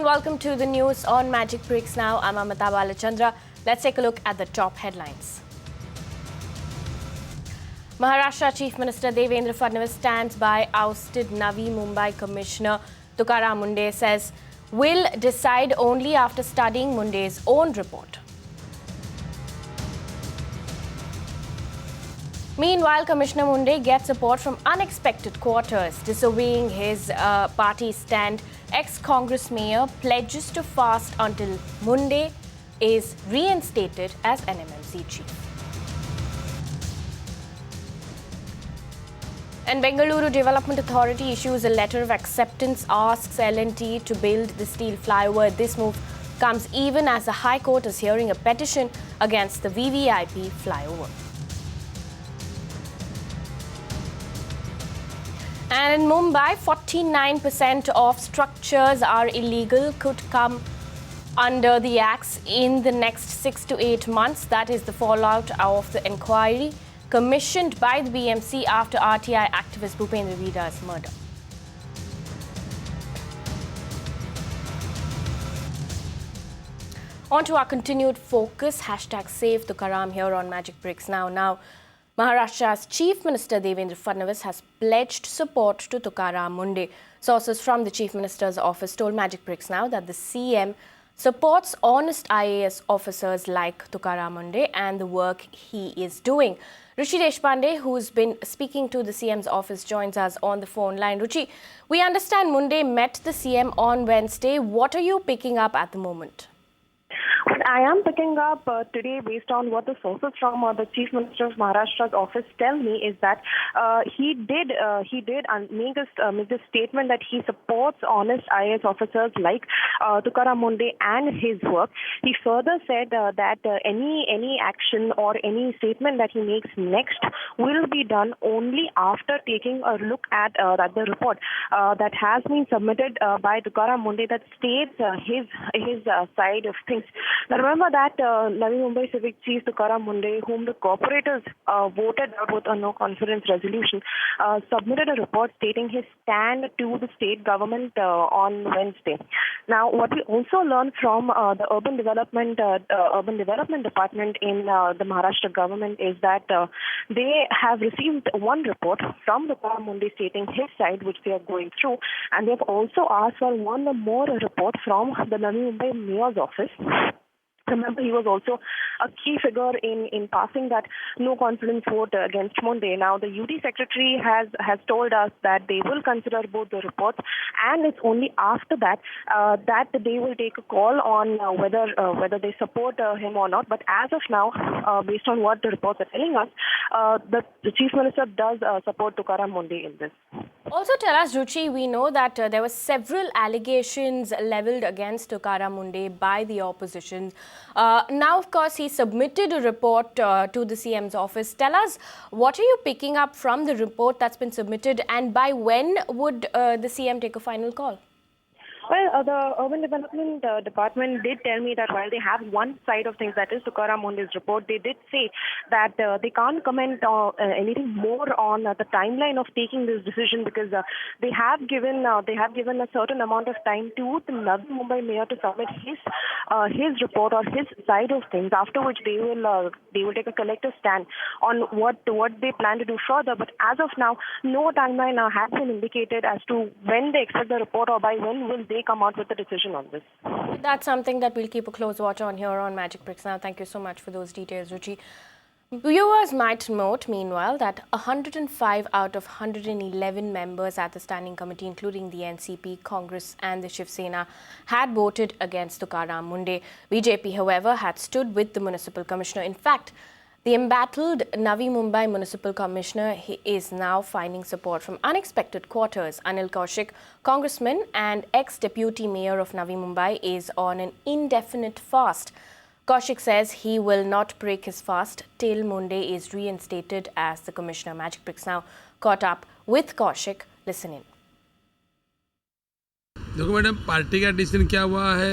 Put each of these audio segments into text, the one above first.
welcome to the news on Magic Bricks Now. I'm Amita Balachandra. Let's take a look at the top headlines. Maharashtra Chief Minister Devendra Fadnavis stands by ousted Navi Mumbai Commissioner Tukaram Munde, says will decide only after studying Munde's own report. Meanwhile, Commissioner Munde gets support from unexpected quarters, disobeying his party stand. Ex-Congress mayor pledges to fast until Munde is reinstated as NMMC chief. And Bengaluru Development Authority issues a letter of acceptance, asks L&T to build the steel flyover. This move comes even as the High Court is hearing a petition against the VVIP flyover. And in Mumbai, 49% of structures are illegal, could come under the axe in the next 6 to 8 months. That is the fallout of the inquiry commissioned by the BMC after RTI activist Bhupendra Veera's murder. On to our continued focus, #Save Tukaram here on Magic Bricks Now. Maharashtra's Chief Minister Devendra Fadnavis has pledged support to Tukaram Munde. Sources from the Chief Minister's office told Magic Bricks Now that the CM supports honest IAS officers like Tukaram Munde and the work he is doing. Ruchi Deshpande, who's been speaking to the CM's office, joins us on the phone line. Ruchi, we understand Munde met the CM on Wednesday. What are you picking up at the moment? What I am picking up today, based on what the sources from the Chief Minister of Maharashtra's office tell me, is that he did make this statement that he supports honest IAS officers like Tukaram Munde and his work. He further said that any action or any statement that he makes next will be done only after taking a look at the report that has been submitted by Tukaram Munde that states his side of things. Now remember that Navi Mumbai Civic Chief Tukaram Munde, whom the corporators voted out with a no confidence resolution, submitted a report stating his stand to the state government on Wednesday. Now, what we also learned from the urban development department in the Maharashtra government is that they have received one report from Tukaram Munde stating his side, which they are going through, and they have also asked for one more report from the Navi Mumbai mayor's office. Remember, he was also a key figure in passing that no confidence vote against Munde. Now, the UD secretary has told us that they will consider both the reports, and it's only after that that they will take a call on whether they support him or not. But as of now, based on what the reports are telling us, the Chief Minister does support Tukaram Munde in this. Also tell us, Ruchi, we know that there were several allegations leveled against Tukaram Munde by the opposition. Now, of course, he submitted a report to the CM's office. Tell us, what are you picking up from the report that's been submitted, and by when would the CM take a final call? Well, the Urban Development Department did tell me that while they have one side of things, that is Tukaram Munde's report, they did say that they can't comment anything more on the timeline of taking this decision, because they have given a certain amount of time to the Navi Mumbai mayor to submit his report or his side of things, after which they will take a collective stand on what they plan to do further. But as of now, no timeline has been indicated as to when they expect the report or by when will they come out with a decision on this. That's something that we'll keep a close watch on here on Magic Bricks Now. Thank you so much for those details, Ruchi. Viewers might note, meanwhile, that 105 out of 111 members at the Standing Committee, including the NCP, Congress and the Shiv Sena, had voted against Tukaram Munde. BJP, however, had stood with the Municipal Commissioner. In fact, the embattled Navi Mumbai Municipal Commissioner is now finding support from unexpected quarters. Anil Kaushik, Congressman and ex-Deputy Mayor of Navi Mumbai, is on an indefinite fast. Kaushik says he will not break his fast till Munde is reinstated as the Commissioner. Magic Bricks Now caught up with Kaushik. Listen in. देखो madam, party का decision क्या हुआ है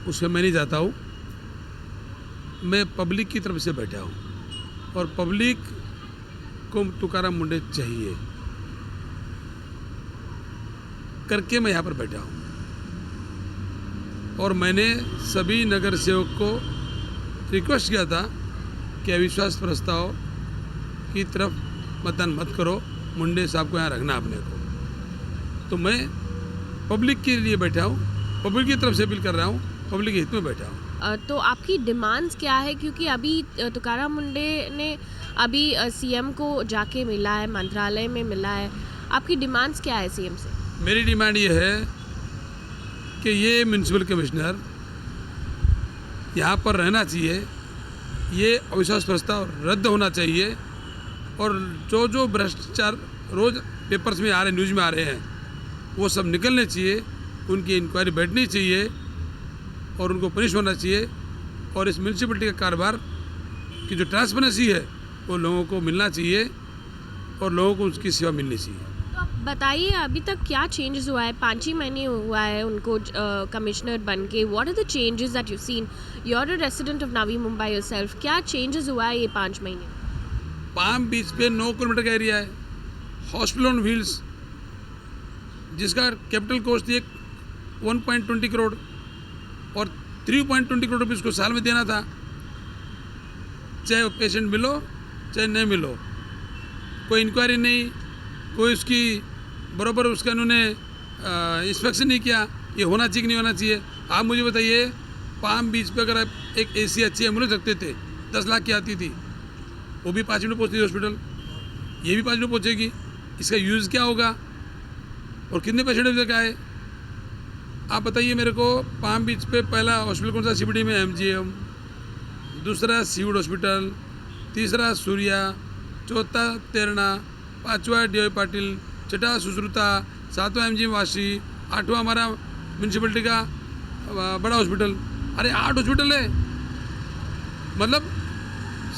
उसमें मैं नहीं जाता हूँ. मैं पब्लिक की तरफ से बैठा हूँ और पब्लिक को तुकाराम मुंडे चाहिए करके मैं यहाँ पर बैठा हूँ. और मैंने सभी नगर सेवक को रिक्वेस्ट किया था कि अविश्वास प्रस्ताव की तरफ मतदान मत करो, मुंडे साहब को यहाँ रखना अपने को। तो मैं पब्लिक के लिए बैठा हूँ, पब्लिक की तरफ से अपील कर रहा हूँ, पब्लिक के हित में बैठा हूँ। तो आपकी डिमांड्स क्या है, क्योंकि अभी तुकाराम मुंडे ने अभी सीएम को जाके मिला है, मंत्रालय में मिला है, आपकी डिमांड्स क्या है सीएम से? मेरी डिमांड ये है कि ये म्यूनसिपल कमिश्नर यहाँ पर रहना चाहिए, ये अविश्वास प्रस्ताव रद्द होना चाहिए, और जो भ्रष्टाचार रोज़ पेपर्स में आ रहे, न्यूज़ में आ रहे हैं, वो सब निकलने चाहिए, उनकी इंक्वायरी बैठनी चाहिए और उनको पनिश होना चाहिए, और इस म्यूनसिपलिटी का कारोबार की जो ट्रांसपेरेंसी है वो लोगों को मिलना चाहिए और लोगों को उसकी सेवा मिलनी चाहिए। तो आप बताइए, अभी तक क्या चेंजेस हुआ है? 5 ही महीने हुआ है उनको कमिश्नर बन के। What are the changes that you seen? You are a resident of Navi Mumbai yourself. क्या चेंजेस हुआ है ये 5 महीने? पाम बीच पे 9 किलोमीटर का एरिया है, हॉस्पिटल ऑन व्हील्स जिसका कैपिटल कॉस्ट 1.20 करोड़ और 3.20 करोड़ रुपये उसको साल में देना था, चाहे पेशेंट मिलो चाहे नहीं मिलो, कोई इंक्वायरी नहीं, कोई उसकी बराबर उसका उन्होंने इंस्पेक्शन नहीं किया। ये होना चाहिए कि नहीं होना चाहिए? आप मुझे बताइए, पाम बीच पे अगर आप एक एसी अच्छी एम्बुलेंस रखते थे 10 लाख की आती थी, वो भी 5 मिनट पहुँचती थी हॉस्पिटल, ये भी 5 मिनट पहुँचेगी। इसका यूज़ क्या होगा और कितने पेशेंट तक आए? आप बताइए मेरे को। पाम बीच पे पहला हॉस्पिटल कौन सा? सीबीडी में एमजीएम, दूसरा सीवुड हॉस्पिटल, तीसरा सूर्या, चौथा तेरणा, 5वां डीओ पाटिल, 6वां सुश्रुता, 7वां एमजीएम वाशी, 8वां हमारा म्यूनसिपलिटी का बड़ा हॉस्पिटल। अरे 8 हॉस्पिटल है, मतलब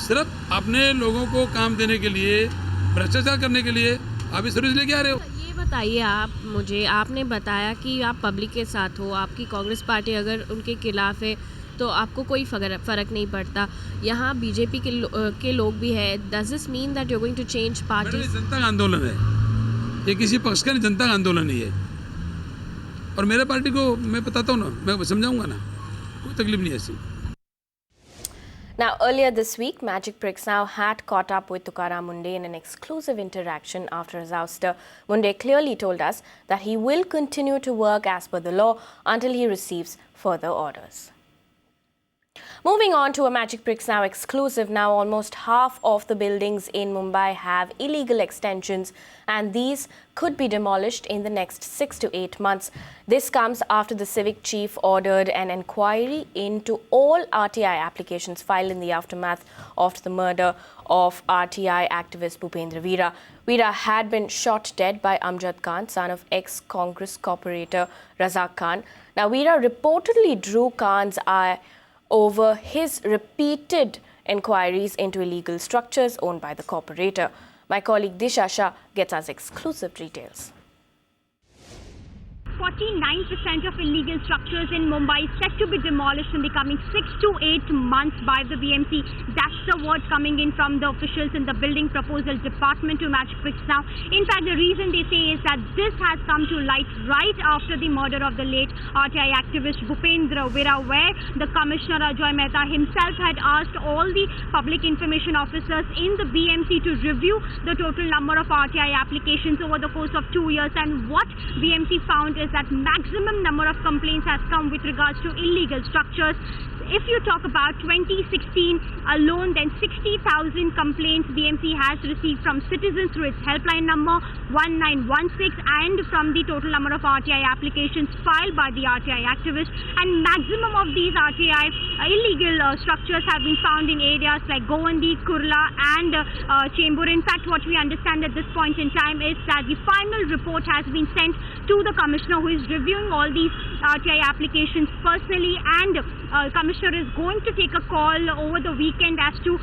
सिर्फ अपने लोगों को काम देने के लिए, भ्रष्टाचार करने के लिए आप ये सर्विस लेके आ रहे हो। ये बताइए आप मुझे, आपने बताया कि आप पब्लिक के साथ हो, आपकी कांग्रेस पार्टी अगर उनके खिलाफ है तो आपको कोई फ़र्क नहीं पड़ता। यहाँ बीजेपी के लोग भी है। Does this mean that you are going to change party? जनता का आंदोलन है ये, किसी पक्ष का नहीं, जनता का आंदोलन ही है। और मेरे पार्टी को मैं बताता हूँ ना, मैं समझाऊंगा ना, कोई तकलीफ नहीं है ऐसी। Now, earlier this week, Magic Bricks now had caught up with Tukaram Munde in an exclusive interaction after his ouster. Munde clearly told us that he will continue to work as per the law until he receives further orders. Moving on to a Magic Bricks Now exclusive. Now, almost half of the buildings in Mumbai have illegal extensions, and these could be demolished in the next 6 to 8 months. This comes after the civic chief ordered an inquiry into all RTI applications filed in the aftermath of the murder of RTI activist Bhupendra Veera. Veera had been shot dead by Amjad Khan, son of ex-Congress corporator Razak Khan. Now, Veera reportedly drew Khan's eye over his repeated inquiries into illegal structures owned by the corporator. My colleague Disha Shah gets us exclusive details. 49% of illegal structures in Mumbai set to be demolished in the coming 6 to 8 months by the BMC. That's the word coming in from the officials in the building proposal department to Magic Bricks Now. In fact, the reason they say is that this has come to light right after the murder of the late RTI activist Bhupendra Veera, where the Commissioner Ajoy Mehta himself had asked all the public information officers in the BMC to review the total number of RTI applications over the course of 2 years. And what BMC found is that maximum number of complaints has come with regards to illegal structures. If you talk about 2016 alone, then 60,000 complaints BMC has received from citizens through its helpline number 1916 and from the total number of RTI applications filed by the RTI activists. And maximum of these RTI illegal structures have been found in areas like Govandi, Kurla and Chembur. In fact, what we understand at this point in time is that the final report has been sent to the Commissioner, who is reviewing all these RTI applications personally, and Commissioner is going to take a call over the weekend as to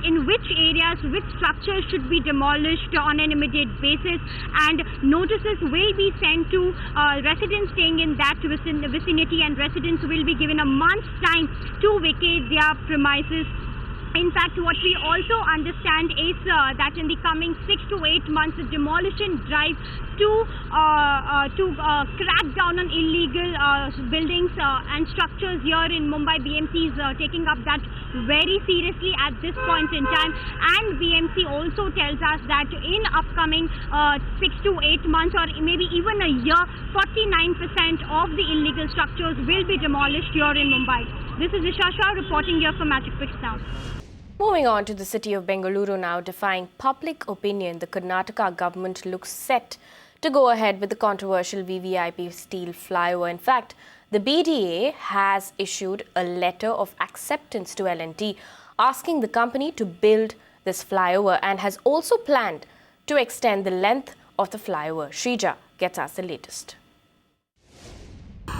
in which areas, which structures should be demolished on an immediate basis, and notices will be sent to residents staying in that vicinity, and residents will be given a month's time to vacate their premises. In fact, what we also understand is that in the coming 6 to 8 months, the demolition drive to crack down on illegal buildings and structures here in Mumbai, BMC is taking up that very seriously at this point in time. And BMC also tells us that in upcoming 6 to 8 months or maybe even a year, 49% of the illegal structures will be demolished here in Mumbai. This is Isha Shah reporting here for Magic Bricks Now. Moving on to the city of Bengaluru now, defying public opinion, the Karnataka government looks set to go ahead with the controversial VVIP steel flyover. In fact, the BDA has issued a letter of acceptance to L&T, asking the company to build this flyover, and has also planned to extend the length of the flyover. Shrija gets us the latest.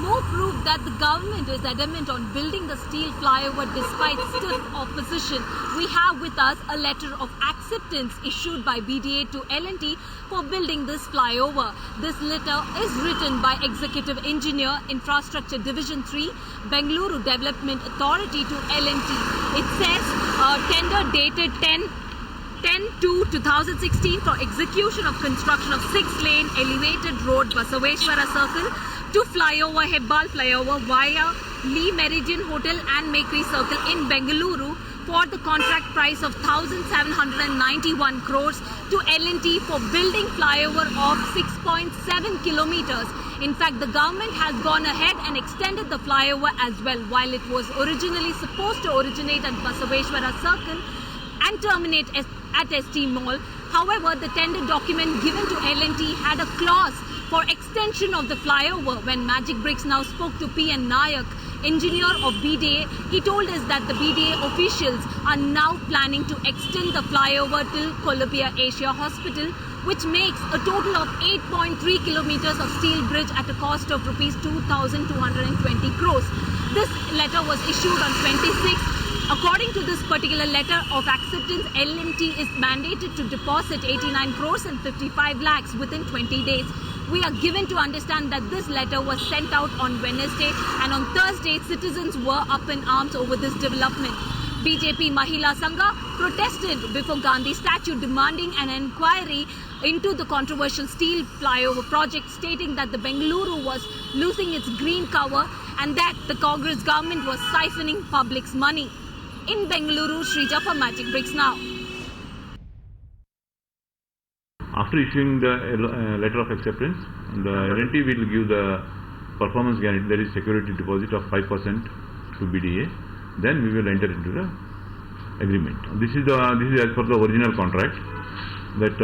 More proof that the government is adamant on building the steel flyover despite stiff opposition. We have with us a letter of acceptance issued by BDA to L&T for building this flyover. This letter is written by Executive Engineer, Infrastructure Division 3, Bengaluru Development Authority to L&T. It says tender dated 10/2/2016 for execution of construction of 6-lane elevated road Basaveshwara Circle to flyover Hebbal flyover via Lee Meridian Hotel and Makery Circle in Bengaluru for the contract price of 1,791 crores to L&T for building flyover of 6.7 kilometers. In fact, the government has gone ahead and extended the flyover as well, while it was originally supposed to originate at Basaveshwara Circle and terminate at ST Mall. However, the tender document given to L&T had a clause for extension of the flyover. When Magic Bricks Now spoke to P.N. Nayak, engineer of BDA, he told us that the BDA officials are now planning to extend the flyover till Columbia Asia Hospital, which makes a total of 8.3 kilometers of steel bridge at a cost of rupees 2,220 crores. This letter was issued on 26th. According to this particular letter of acceptance, L&T is mandated to deposit 89 crores and 55 lakhs within 20 days. We are given to understand that this letter was sent out on Wednesday, and on Thursday, citizens were up in arms over this development. BJP Mahila Sangha protested before Gandhi statue demanding an inquiry into the controversial steel flyover project, stating that the Bengaluru was losing its green cover and that the Congress government was siphoning public's money. In Bengaluru, Shrija for Magic Bricks Now. After issuing the letter of acceptance, the L&T will give the performance guarantee, that is security deposit of 5% to BDA. Then we will enter into the agreement. This is as per the original contract. That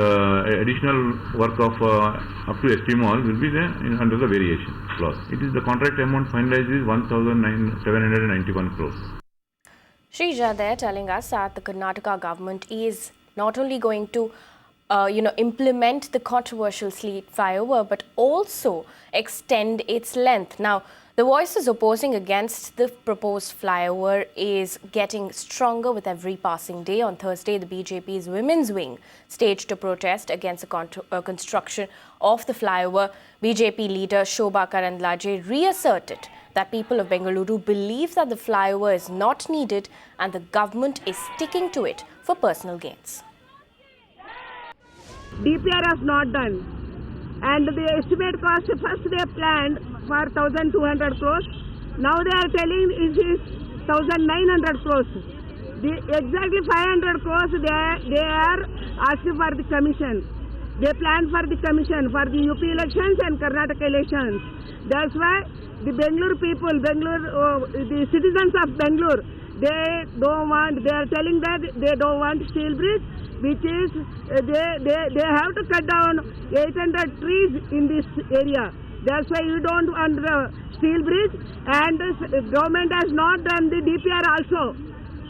additional work of up to ST Mall will be there under the variation clause. It is the contract amount finalized is 1,791 crores. Shrija there telling us that the Karnataka government is not only going to implement the controversial steel flyover, but also extend its length. Now, the voices opposing against the proposed flyover is getting stronger with every passing day. On Thursday, the BJP's women's wing staged a protest against the construction of the flyover. BJP leader Shobha Karandlaje reasserted that people of Bengaluru believe that the flyover is not needed and the government is sticking to it for personal gains. DPR has not done, and the estimate cost first they planned for 1,200 crores. Now they are telling it is 1,900 crores. Exactly 500 crores they are asking for the commission. They planned for the commission for the UP elections and Karnataka elections. That's why the Bengaluru people, the citizens of Bengaluru, they are telling that they don't want steel bridge, which is they have to cut down 800 trees in this area. That's why you don't want the steel bridge, and the government has not done the DPR also.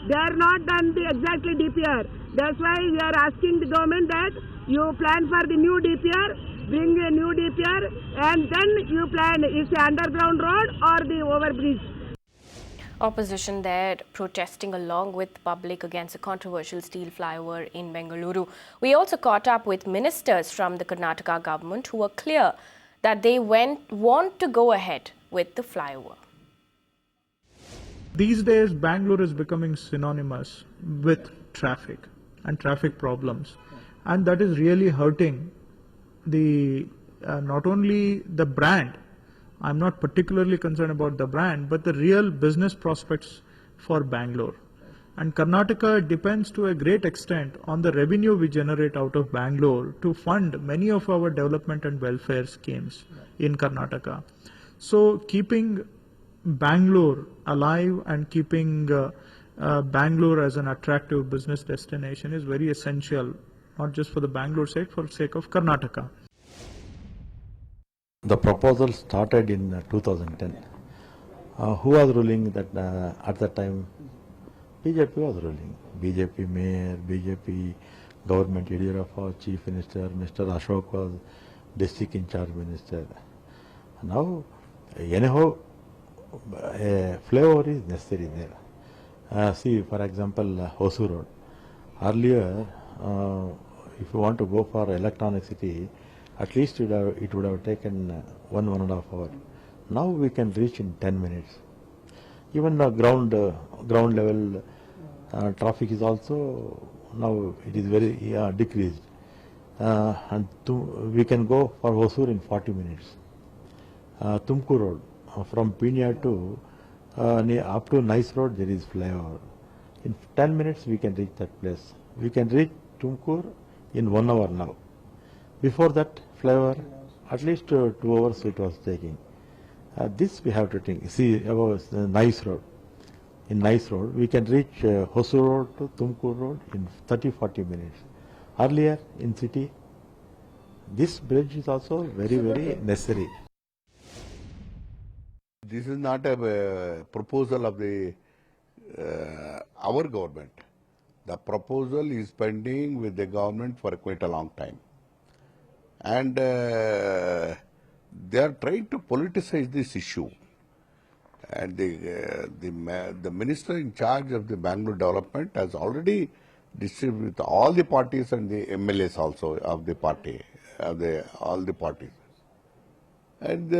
They are not done the exactly DPR. That's why we are asking the government that you plan for the new DPR, bring a new DPR, and then you plan it's an underground road or the overbridge. Opposition there protesting along with public against a controversial steel flyover in Bengaluru. We also caught up with ministers from the Karnataka government who were clear that they want to go ahead with the flyover. These days, Bangalore is becoming synonymous with traffic and traffic problems, and that is really hurting the not only the brand. I'm not particularly concerned about the brand, but the real business prospects for Bangalore. And Karnataka depends to a great extent on the revenue we generate out of Bangalore to fund many of our development and welfare schemes in Karnataka. So keeping Bangalore alive and keeping Bangalore as an attractive business destination is very essential, not just for the Bangalore sake, for the sake of Karnataka. The proposal started in 2010. Who was ruling that at that time? BJP was ruling. BJP mayor, BJP government, Yediyurappa chief minister, Mr. Ashok was district in charge minister. Now, anyhow, a flyover is necessary there. See, for example, Hosur Road. Earlier, if you want to go for electronic city, at least it would have taken 1.5 hours. Now we can reach in 10 minutes. Even the ground level traffic is also now it is very decreased, and we can go for Hosur in 40 minutes. Tumkur Road from Pinya to up to Nice Road there is flyover. In 10 minutes we can reach that place. We can reach Tumkur in 1 hour now. Before that flyover, at least 2 hours it was taking. This we have to think. See about Nice Road. In Nice Road, we can reach Hosur Road to Tumkur Road in 30-40 minutes. Earlier in city, this bridge is also very, very necessary. This is not a proposal of the our government. The proposal is pending with the government for quite a long time. And they are trying to politicize this issue. And the minister in charge of the Bangalore development has already distributed with all the parties and the MLAs also of the party, all the parties. And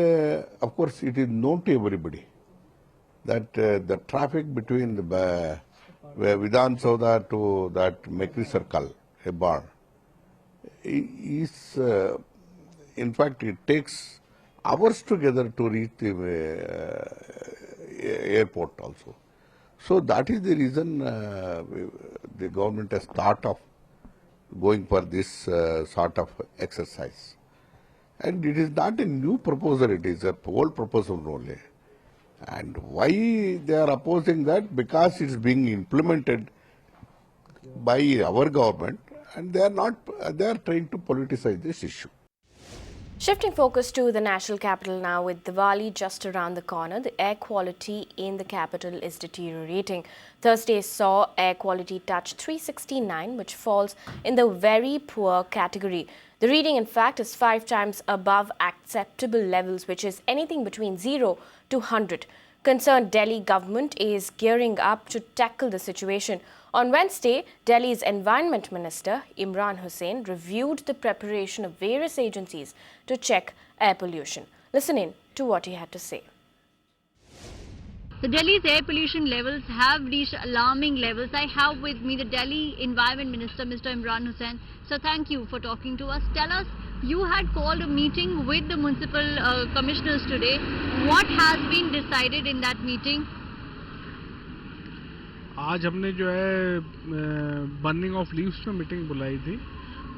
of course, it is known to everybody that the traffic between the Vidhan Soudha to that Mekri Circle, Hebbal, is, in fact, it takes hours together to reach the airport also. So that is the reason the government has thought of going for this sort of exercise. And it is not a new proposal, it is a old proposal only. And why they are opposing that? Because it is being implemented by our government, and they are trying to politicize this issue. Shifting focus to the national capital now, with Diwali just around the corner, the air quality in the capital is deteriorating. Thursday saw air quality touch 369, which falls in the very poor category. The reading, in fact, is 5 times above acceptable levels, which is anything between 0 to 100. Concerned Delhi government is gearing up to tackle the situation. On Wednesday, Delhi's Environment Minister Imran Hussain reviewed the preparation of various agencies to check air pollution. Listen in to what he had to say. The Delhi's air pollution levels have reached alarming levels. I have with me the Delhi Environment Minister, Mr. Imran Hussain. So thank you for talking to us. Tell us, you had called a meeting with the municipal commissioners today. What has been decided in that meeting? आज हमने जो है burning of leaves पे meeting बुलाई थी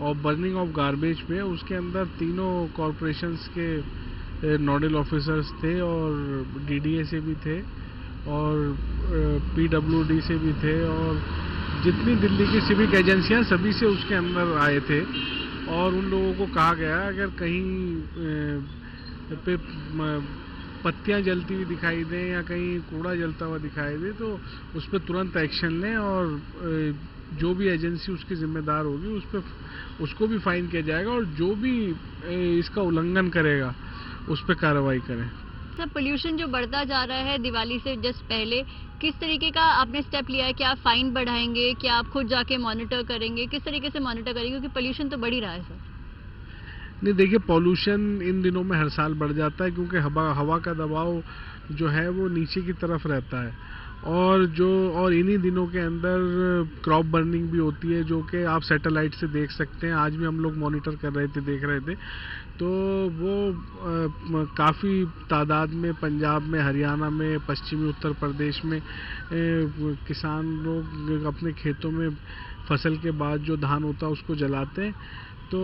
और burning of garbage पे उसके अंदर तीनों कॉरपोरेशंस के नोडल ऑफिसर्स थे और डीडीए से भी थे और पीडब्ल्यूडी से भी थे और जितनी दिल्ली की सिविक एजेंसियां सभी से उसके अंदर आए थे और उन लोगों को कहा गया अगर कहीं पे पत्तियां जलती हुई दिखाई दें या कहीं कूड़ा जलता हुआ दिखाई दे तो उस पर तुरंत एक्शन लें और जो भी एजेंसी उसकी जिम्मेदार होगी उसको भी फाइन किया जाएगा और जो भी इसका उल्लंघन करेगा उस पर कार्रवाई करें। सर, पोल्यूशन जो बढ़ता जा रहा है दिवाली से जस्ट पहले, किस तरीके का आपने स्टेप लिया है? क्या आप फाइन बढ़ाएंगे? क्या आप खुद जाके मॉनिटर करेंगे? किस तरीके से मॉनिटर करेंगे? क्योंकि पोल्यूशन तो बढ़ ही रहा है सर। नहीं, देखिए, पॉल्यूशन इन दिनों में हर साल बढ़ जाता है क्योंकि हवा का दबाव जो है वो नीचे की तरफ रहता है और इन्हीं दिनों के अंदर क्रॉप बर्निंग भी होती है, जो कि आप सैटेलाइट से देख सकते हैं। आज भी हम लोग मॉनिटर कर रहे थे, देख रहे थे, तो वो काफ़ी तादाद में पंजाब में, हरियाणा में, पश्चिमी उत्तर प्रदेश में किसान लोग अपने खेतों में फसल के बाद जो धान होता है उसको जलाते हैं, तो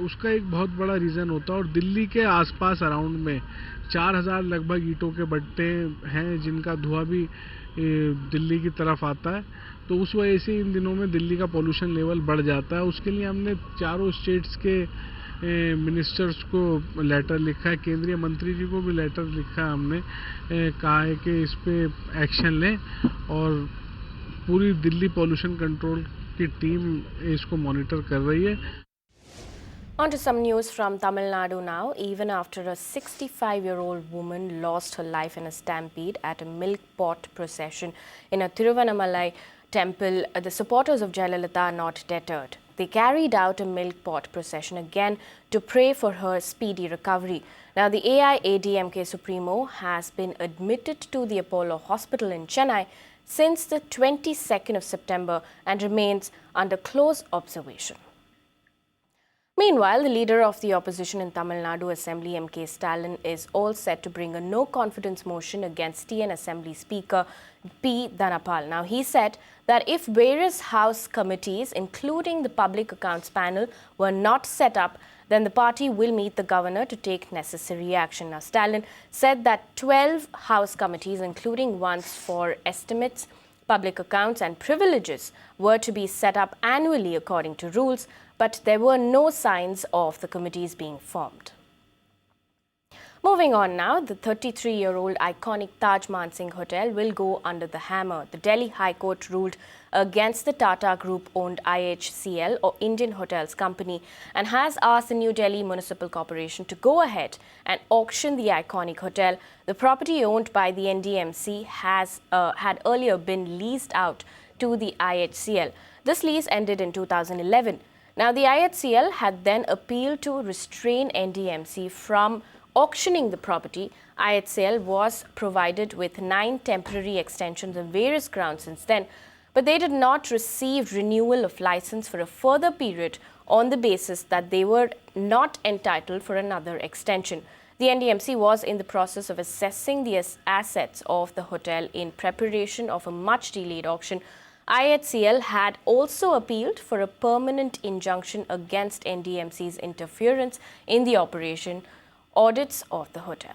उसका एक बहुत बड़ा रीज़न होता है। और दिल्ली के आसपास अराउंड में 4000 लगभग ईंटों के भट्टे हैं जिनका धुआं भी दिल्ली की तरफ आता है, तो उस वजह से इन दिनों में दिल्ली का पोल्यूशन लेवल बढ़ जाता है। उसके लिए हमने चारों स्टेट्स के मिनिस्टर्स को लेटर लिखा है, केंद्रीय मंत्री जी को भी लेटर लिखा है हमने, कहा है कि इस पे एक्शन लें, और पूरी दिल्ली पोल्यूशन कंट्रोल की टीम इसको मॉनिटर कर रही है। On to some news from Tamil Nadu now. Even after a 65-year-old woman lost her life in a stampede at a milk pot procession in a Tiruvannamalai temple, the supporters of Jayalalitha are not deterred. They carried out a milk pot procession again to pray for her speedy recovery. Now, the AIADMK Supremo has been admitted to the Apollo Hospital in Chennai since the 22nd of September and remains under close observation. Meanwhile, the leader of the opposition in Tamil Nadu Assembly, M.K. Stalin, is all set to bring a no-confidence motion against TN Assembly Speaker P. Dhanapal. Now, he said that if various House committees, including the Public Accounts Panel, were not set up, then the party will meet the governor to take necessary action. Now, Stalin said that 12 House committees, including ones for estimates, public accounts and privileges, were to be set up annually according to rules, but there were no signs of the committees being formed. Moving on now, the 33-year-old iconic Taj Mansingh Hotel will go under the hammer. The Delhi High Court ruled against the Tata Group-owned IHCL, or Indian Hotels Company, and has asked the New Delhi Municipal Corporation to go ahead and auction the iconic hotel. The property owned by the NDMC had earlier been leased out to the IHCL. This lease ended in 2011. Now, the IHCL had then appealed to restrain NDMC from auctioning the property. IHCL was provided with 9 temporary extensions on various grounds since then, but they did not receive renewal of license for a further period on the basis that they were not entitled for another extension. The NDMC was in the process of assessing the assets of the hotel in preparation of a much delayed auction. IHCL had also appealed for a permanent injunction against NDMC's interference in the operation audits of the hotel.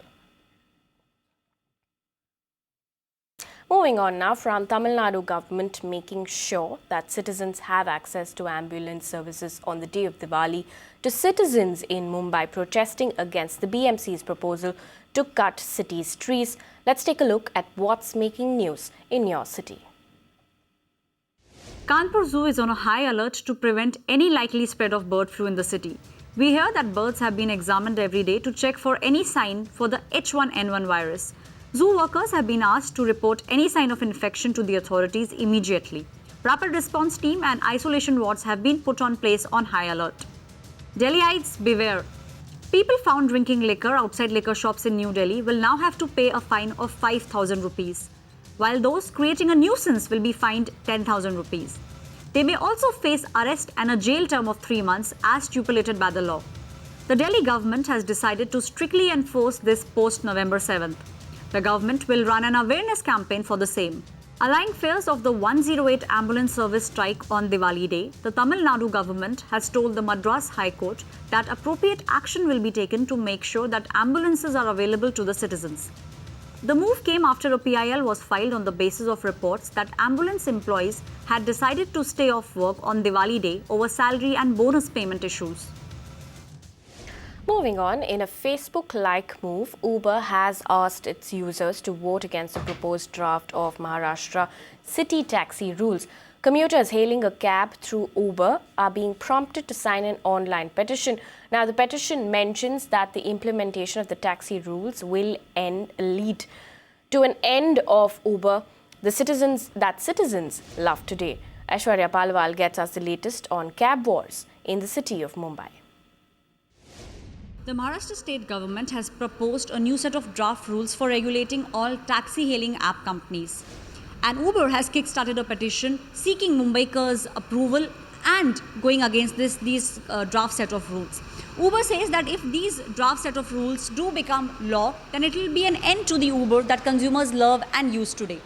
Moving on now, from Tamil Nadu government making sure that citizens have access to ambulance services on the day of Diwali, to citizens in Mumbai protesting against the BMC's proposal to cut city's trees. Let's take a look at what's making news in your city. Kanpur Zoo is on a high alert to prevent any likely spread of bird flu in the city. We hear that birds have been examined every day to check for any sign for the H1N1 virus. Zoo workers have been asked to report any sign of infection to the authorities immediately. Rapid response team and isolation wards have been put on place on high alert. Delhiites beware. People found drinking liquor outside liquor shops in New Delhi will now have to pay a fine of 5,000 rupees, while those creating a nuisance will be fined 10,000 rupees. They may also face arrest and a jail term of 3 months as stipulated by the law. The Delhi government has decided to strictly enforce this post November 7th. The government will run an awareness campaign for the same. Allaying fears of the 108 ambulance service strike on Diwali Day, the Tamil Nadu government has told the Madras High Court that appropriate action will be taken to make sure that ambulances are available to the citizens. The move came after a PIL was filed on the basis of reports that ambulance employees had decided to stay off work on Diwali Day over salary and bonus payment issues. Moving on, in a Facebook-like move, Uber has asked its users to vote against the proposed draft of Maharashtra city taxi rules. Commuters hailing a cab through Uber are being prompted to sign an online petition. Now, the petition mentions that the implementation of the taxi rules will lead to an end of Uber, citizens love today. Aishwarya Palwal gets us the latest on cab wars in the city of Mumbai. The Maharashtra state government has proposed a new set of draft rules for regulating all taxi-hailing app companies. And Uber has kick-started a petition seeking Mumbaikars' approval and going against these draft set of rules. Uber says that if these draft set of rules do become law, then it will be an end to the Uber that consumers love and use today.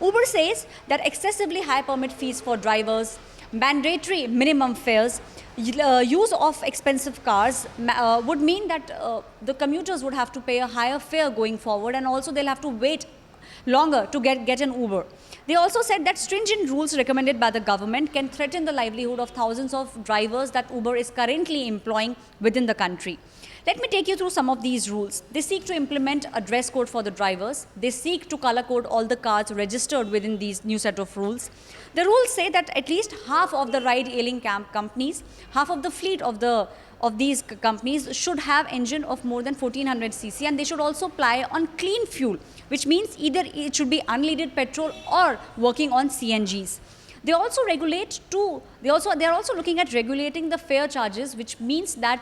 Uber says that excessively high permit fees for drivers, mandatory minimum fares, use of expensive cars would mean that the commuters would have to pay a higher fare going forward, and also they'll have to wait longer to get an Uber. They also said that stringent rules recommended by the government can threaten the livelihood of thousands of drivers that Uber is currently employing within the country. Let me take you through some of these rules. They seek to implement a dress code for the drivers. They seek to color code all the cars registered within these new set of rules. The rules say that at least half of the ride-hailing companies, half of the fleet of these companies should have engine of more than 1400 cc, and they should also ply on clean fuel, which means either it should be unleaded petrol or working on CNGs. They also they are also looking at regulating the fare charges, which means that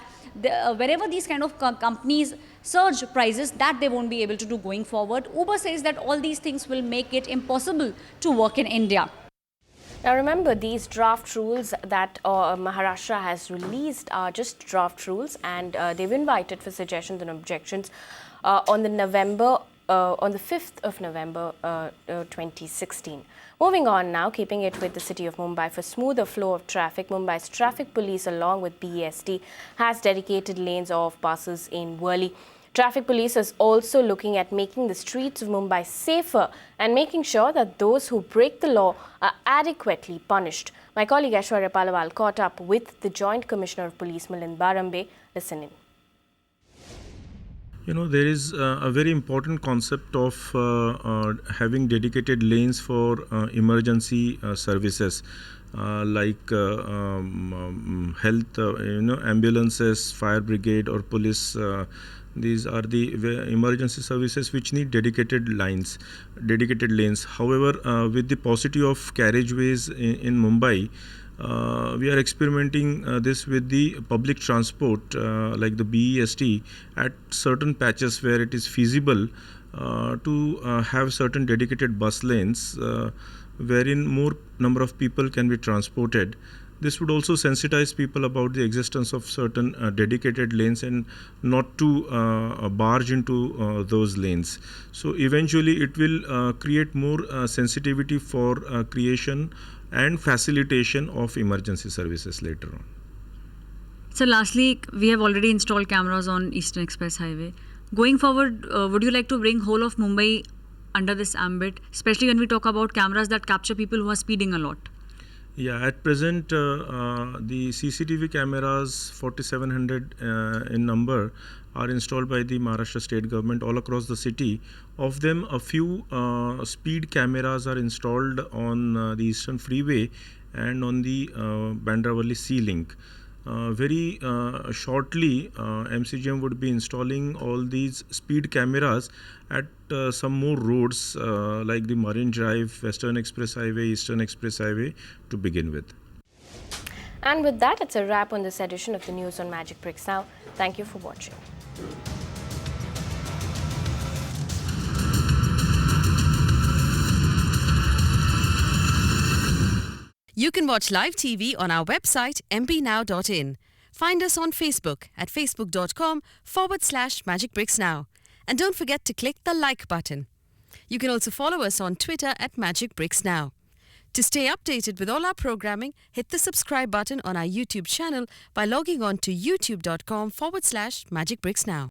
wherever these kind of companies surge prices, that they won't be able to do going forward. Uber says that all these things will make it impossible to work in India. Now remember, these draft rules that Maharashtra has released are just draft rules, and they've invited for suggestions and objections on the 5th of November 2016. Moving on now, keeping it with the city of Mumbai for smoother flow of traffic, Mumbai's traffic police along with BEST has dedicated lanes of buses in Worli. Traffic police is also looking at making the streets of Mumbai safer and making sure that those who break the law are adequately punished. My colleague Aishwarya Palawal caught up with the Joint Commissioner of Police, Milind Barambe. Listen in. You know, there is a very important concept of having dedicated lanes for emergency services like health, ambulances, fire brigade or police. These are the emergency services which need dedicated lanes. However, with the paucity of carriageways in Mumbai, we are experimenting this with the public transport like the BEST at certain patches where it is feasible to have certain dedicated bus lanes wherein more number of people can be transported. This would also sensitize people about the existence of certain dedicated lanes and not to barge into those lanes. So eventually it will create more sensitivity for creation and facilitation of emergency services later on. So lastly, we have already installed cameras on Eastern Express Highway. Going forward, would you like to bring whole of Mumbai under this ambit, especially when we talk about cameras that capture people who are speeding a lot? Yeah, at present the CCTV cameras 4700 in number are installed by the Maharashtra state government all across the city. Of them, a few speed cameras are installed on the Eastern Freeway and on the Bandra-Worli Sea Link. Very shortly, MCGM would be installing all these speed cameras at some more roads like the Marine Drive, Western Express Highway, Eastern Express Highway to begin with. And with that, it's a wrap on this edition of the News on Magic Bricks Now. Thank you for watching. You can watch live TV on our website mpnow.in. Find us on Facebook at facebook.com/magicbricksnow. And don't forget to click the like button. You can also follow us on Twitter at Magic Bricks Now. To stay updated with all our programming, hit the subscribe button on our YouTube channel by logging on to youtube.com/magicbricksnow.